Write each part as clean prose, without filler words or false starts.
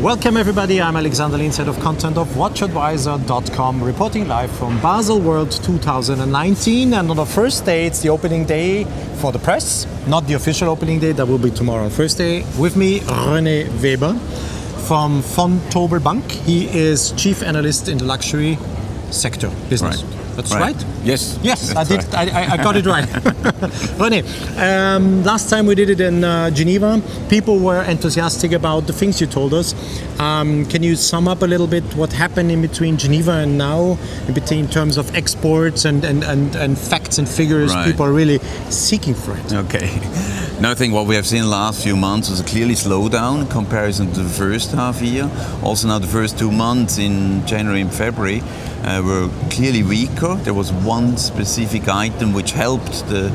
Welcome everybody, I'm Alexander Linz, head of content of WatchAdvisor.com, reporting live from Baselworld 2019. And on the first day, it's the opening day for the press, not the official opening day, that will be tomorrow on Thursday. With me, René Weber from Vontobel Bank. He is chief analyst in the luxury sector business. Right. That's right? Yes. Yes, That's I did. Right. I got it right. René, last time we did it in Geneva, people were enthusiastic about the things you told us. Can you sum up a little bit what happened in between Geneva and now, in terms of exports and facts and figures? Right. People are really seeking for it. Okay. Now I think what we have seen in the last few months was a clearly slowdown in comparison to the first half year. Also now the first 2 months in January and February were clearly weaker. There was one specific item which helped the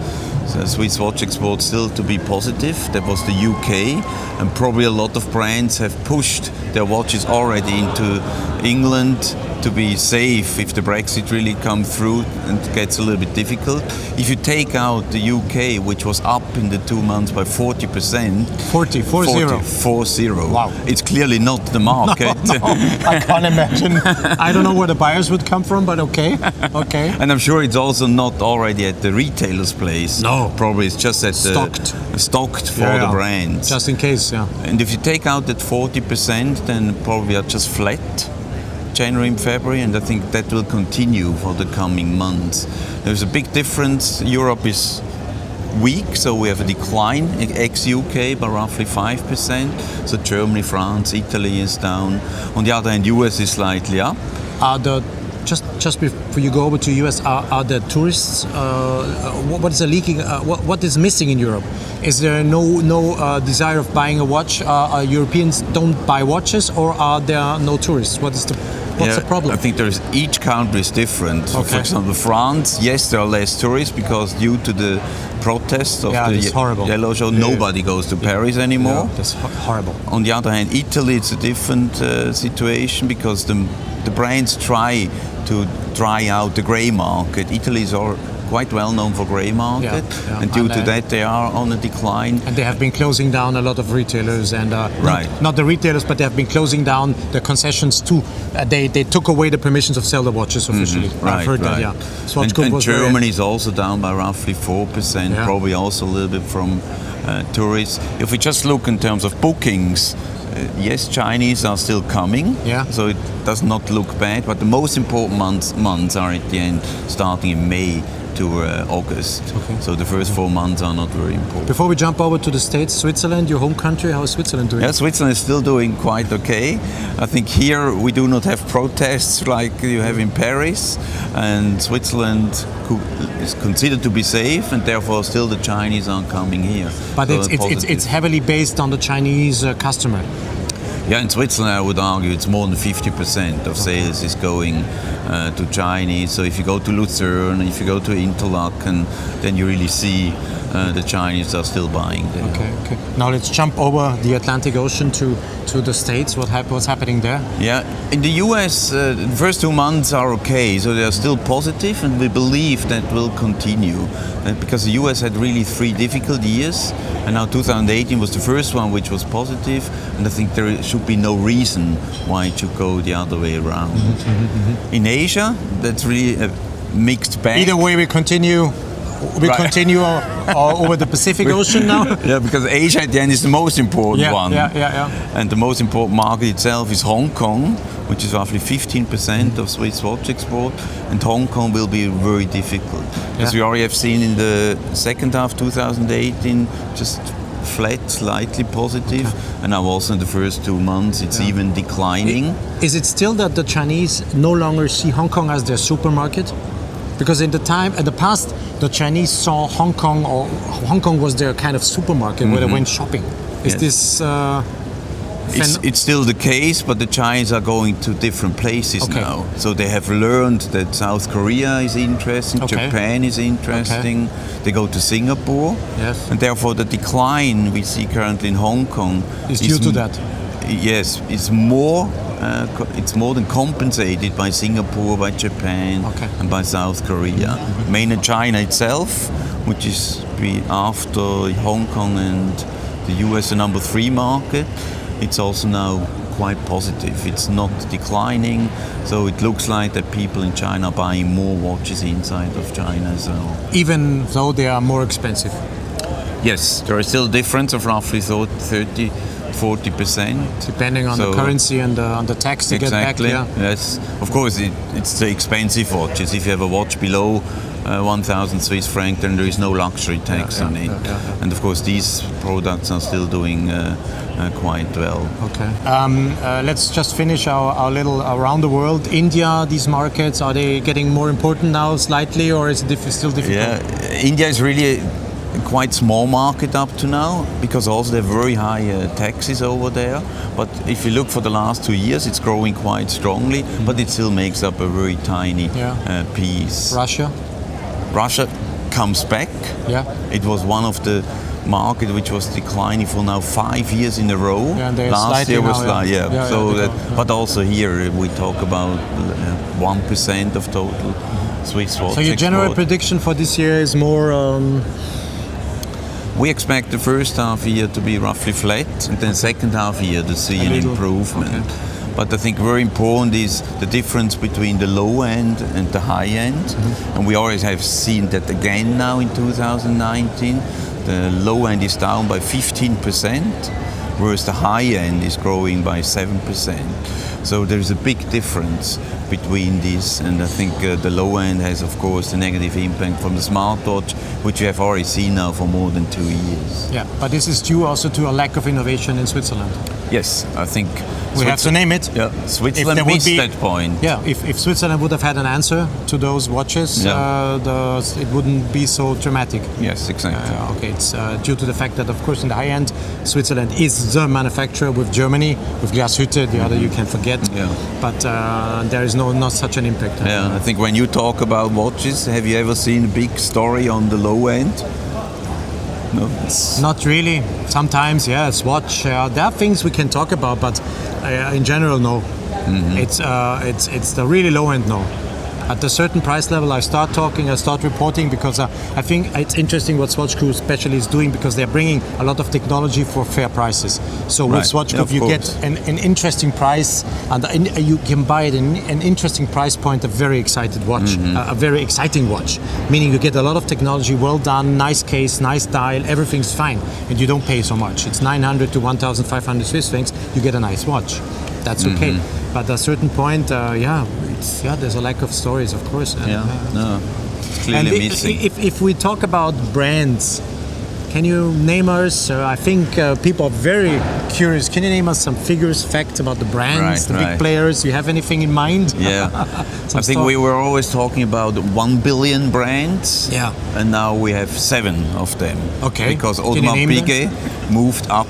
Swiss watch export still to be positive. That was the UK, and probably a lot of brands have pushed their watches already into England to be safe if the Brexit really comes through and gets a little bit difficult. If you take out the UK, which was up in the 2 months by 40%. 40. Wow. It's clearly not the market. No, I can't imagine. I don't know where the buyers would come from, but okay. And I'm sure it's also not already at the retailer's place. No. Probably it's just at stocked for the brands. Just in case, yeah. And if you take out that 40%, then probably are just flat January and February, and I think that will continue for the coming months. There's a big difference. Europe is weak, so we have a decline ex-UK by roughly 5%. So Germany, France, Italy is down. On the other hand, US is slightly up. Just before you go over to US, are the tourists? What is the leaking? What is missing in Europe? Is there no desire of buying a watch? Europeans don't buy watches, or are there no tourists? What's the problem? I think each country is different. Okay. For example, France, yes, there are less tourists because due to the protests of the Yellow Show, nobody goes to Paris anymore. Yeah, that's horrible. On the other hand, Italy, it's a different situation because the brands try to dry out the grey market. Italy is quite well known for grey market, and due to that they are on a decline. And they have been closing down a lot of retailers, and not the retailers, but they have been closing down the concessions too. They took away the permissions of sell the watches officially. I've heard that, yeah. And Germany is also down by roughly 4%, probably also a little bit from tourists. If we just look in terms of bookings, yes, Chinese are still coming, so it does not look bad, but the most important months are at the end, starting in May to August. Okay. So the first 4 months are not very important. Before we jump over to the States, Switzerland, your home country, how is Switzerland doing? Yeah, Switzerland is still doing quite okay. I think here we do not have protests like you have in Paris, and Switzerland is considered to be safe, and therefore still the Chinese are coming here. But so it's heavily based on the Chinese customer. Yeah, in Switzerland I would argue it's more than 50% of sales is going to Chinese. So if you go to Lucerne, if you go to Interlaken, then you really see the Chinese are still buying there. Okay. Now let's jump over the Atlantic Ocean to the States. What's happening there? Yeah, in the US, the first 2 months are okay, so they are still positive, and we believe that will continue because the US had really 3 difficult years, and now 2018 was the first one which was positive, and I think there should be no reason why it should go the other way around. In Asia, that's really a mixed bag. Either way, we continue. Continue over the Pacific Ocean now? Yeah, because Asia at the end is the most important one. Yeah. And the most important market itself is Hong Kong, which is roughly 15% of Swiss watch export. And Hong Kong will be very difficult. Because we already have seen in the second half 2018, just flat, slightly positive. And now also in the first 2 months, it's even declining. Is it still that the Chinese no longer see Hong Kong as their supermarket? Because in the past, the Chinese saw Hong Kong, or Hong Kong was their kind of supermarket where they went shopping. Is this? It's still the case, but the Chinese are going to different places now. So they have learned that South Korea is interesting, Japan is interesting. They go to Singapore, and therefore the decline we see currently in Hong Kong is due to that. Yes, it's more than compensated by Singapore, by Japan, and by South Korea. Mainland China itself, which is after Hong Kong and the US, the number 3 market, it's also now quite positive. It's not declining, so it looks like that people in China are buying more watches inside of China. So Even though they are more expensive. yes, there is still a difference of roughly 30-40%. Depending on the currency and on the tax to Exactly. get back. Yeah. Yes, of course it's the expensive watches. If you have a watch below 1,000 Swiss franc, then there is no luxury tax on it. And of course these products are still doing quite well. Okay. Let's just finish our little around the world. India, these markets, are they getting more important now slightly, or is it still difficult? Yeah, India is really a quite small market up to now, because also they have very high taxes over there. But if you look for the last 2 years, it's growing quite strongly, but it still makes up a very tiny piece. Russia comes back. Yeah. It was one of the market which was declining for now 5 years in a row. Yeah, and last year was now, but also here we talk about 1% of total Swiss watch So your general export. prediction for this year is more. We expect the first half year to be roughly flat, and then second half year to see an improvement. Okay. But I think very important is the difference between the low end and the high end. And we always have seen that again now in 2019. The low end is down by 15%, whereas the high end is growing by 7%. So there's a big difference between these, and I think the low end has, of course, the negative impact from the smartwatch, which we have already seen now for more than 2 years. Yeah, but this is due also to a lack of innovation in Switzerland. Yes, I think We have to name it. Yeah, Switzerland missed that point. Yeah, if Switzerland would have had an answer to those watches, it wouldn't be so dramatic. Yes, exactly. Okay, it's due to the fact that, of course, in the high end, Switzerland is the manufacturer with Germany, with Glashütte, the other you can forget. Yeah. But there is not such an impact. Yeah, I think when you talk about watches, have you ever seen a big story on the low end? No, not really. Sometimes, yeah, Swatch. There are things we can talk about, but in general, no. It's the really low end, no. At a certain price level, I start reporting, because I think it's interesting what Swatch Group especially is doing, because they're bringing a lot of technology for fair prices. So with Swatch Group, you get an interesting price, and you can buy it in an interesting price point, a very excited watch, a very exciting watch, meaning you get a lot of technology, well done, nice case, nice dial, everything's fine, and you don't pay so much. It's 900 to 1,500 Swiss francs, you get a nice watch. That's okay. But at a certain point, there's a lack of stories, of course. It's clearly missing. If we talk about brands, can you name us? I think people are very curious. Can you name us some figures, facts about the brands, the big players? You have anything in mind? Yeah, I think we were always talking about 1 billion brands. Yeah, and now we have 7 of them. Okay, because Audemars Piguet moved up.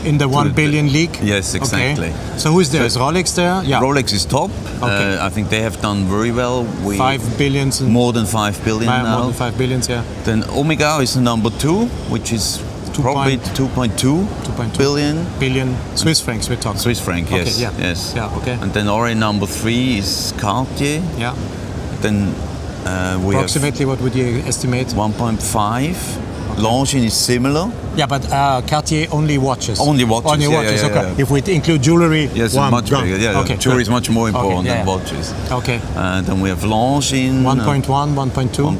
In the 1 billion league? Yes, exactly. Okay. So who's there? Is Rolex there? Yeah. Rolex is top. Okay. I think they have done very well. 5 billions. More than 5 billion now. More than 5 billions, yeah. Then Omega is the number 2, which is probably 2.2 billion Swiss francs we're talking. Swiss franc, yes. Okay, yes. Yeah, okay. And then already number 3 is Cartier. Yeah. Then we approximately what would you estimate? 1.5. Longines is similar. Yeah, but Cartier only watches. Only watches. Okay. If we include jewelry, yes, much bigger. Yeah, okay, jewelry is much more important than watches. Okay. Then we have Longines. 1.1, 1.2.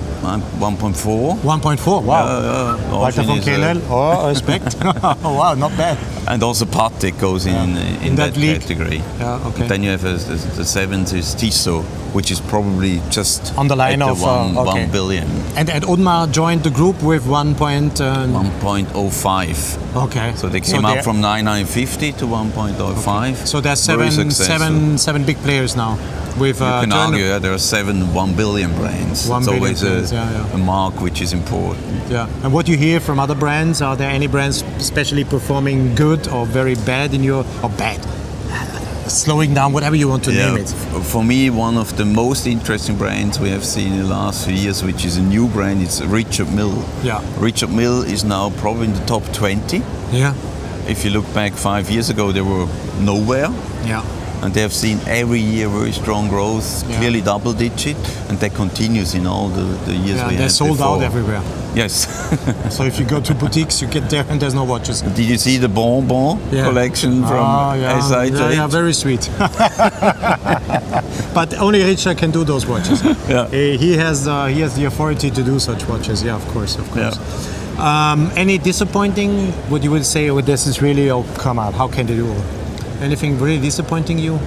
1.4. 1.4. Wow. Walter von Kennel. Oh, respect. Oh, wow, not bad. And also Patek goes in that league category. Yeah, okay. And then you have the 7th is Tissot, which is probably just on the line of 1 billion. And Audemars joined the group with 1.05. Okay. So they came up from 950 to 1.05. Okay. So there's seven big players now. With, you can argue there are 7 1 billion brands. It's always a mark which is important. Yeah. And what you hear from other brands, are there any brands especially performing good or very bad or bad? Slowing down, whatever you want to name it. For me, one of the most interesting brands we have seen in the last few years, which is a new brand, it's Richard Mille. Yeah. Richard Mille is now probably in the top 20. Yeah. If you look back 5 years ago, they were nowhere. Yeah. and they have seen every year very strong growth, clearly double digit, and that continues in all the years we had. They're sold out everywhere. Yes. So if you go to boutiques, you get there and there's no watches. Did you see the Bonbon collection from SI? Yeah, very sweet. But only Richard can do those watches. He has the authority to do such watches. Yeah, of course. Any disappointing? What you would say? Oh, this is really come out. How can they do? Anything really disappointing you?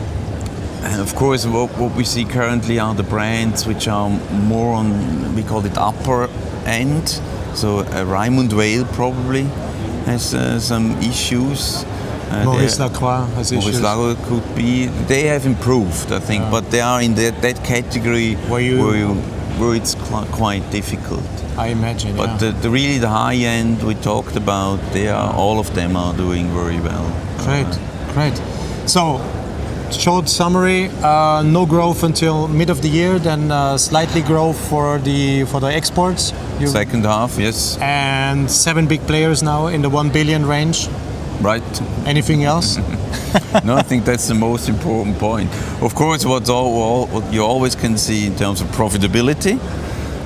And of course, what we see currently are the brands which are more on, we call it upper end. So Raymond Weil probably has some issues. Maurice Lacroix has issues. Maurice Lacroix could be. They have improved, I think, but they are in that category where it's quite difficult. I imagine. But the really the high end we talked about, all of them are doing very well. Great. So, short summary: no growth until mid of the year, then slightly growth for the exports. Second half, yes. And 7 big players now in the 1 billion range. Right. Anything else? No, I think that's the most important point. Of course, what you always can see in terms of profitability.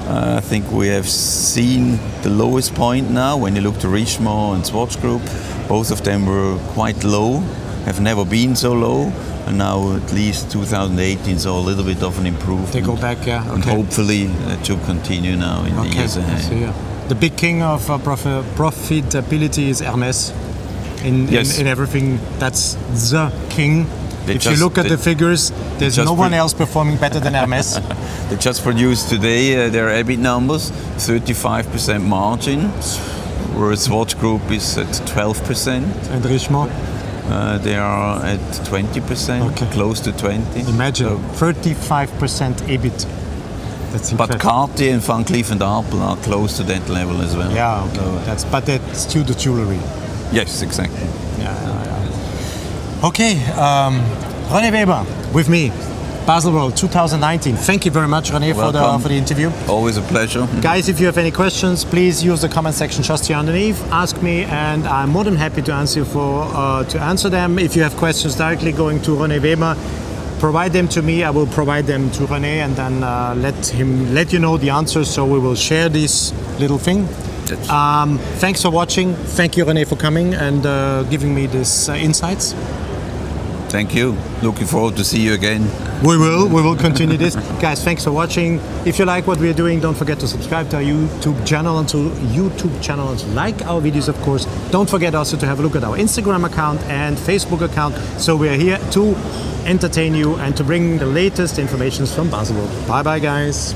I think we have seen the lowest point now when you look to Richemont and Swatch Group. Both of them were quite low, have never been so low, and now at least 2018 saw a little bit of an improvement. They go back, yeah. And hopefully that should continue now in the years ahead. So, the big king of profitability is Hermès. In everything, that's the king. If you look at the figures, there's no one else performing better than Hermès. They just produced today their EBIT numbers, 35% margin, whereas Swatch Group is at 12%. And Richemont? They are at 20%, close to 20%. Imagine, 35% EBIT. That's incredible. But Cartier and Van Cleef & Arpels are close to that level as well. Yeah, okay. But that's still the jewelry. Yes, exactly. Okay, René Weber with me, Baselworld 2019. Thank you very much, René, for the interview. Always a pleasure. Guys, if you have any questions, please use the comment section just here underneath. Ask me, and I'm more than happy to answer them. If you have questions directly going to René Weber, provide them to me. I will provide them to René, and then let you know the answers. So we will share this little thing. Thanks for watching. Thank you, René, for coming and giving me these insights. Thank you. Looking forward to see you again. We will continue this. Guys, thanks for watching. If you like what we're doing, don't forget to subscribe to our YouTube channel and to like our videos, of course. Don't forget also to have a look at our Instagram account and Facebook account. So we're here to entertain you and to bring the latest information from Baselworld. Bye-bye, guys.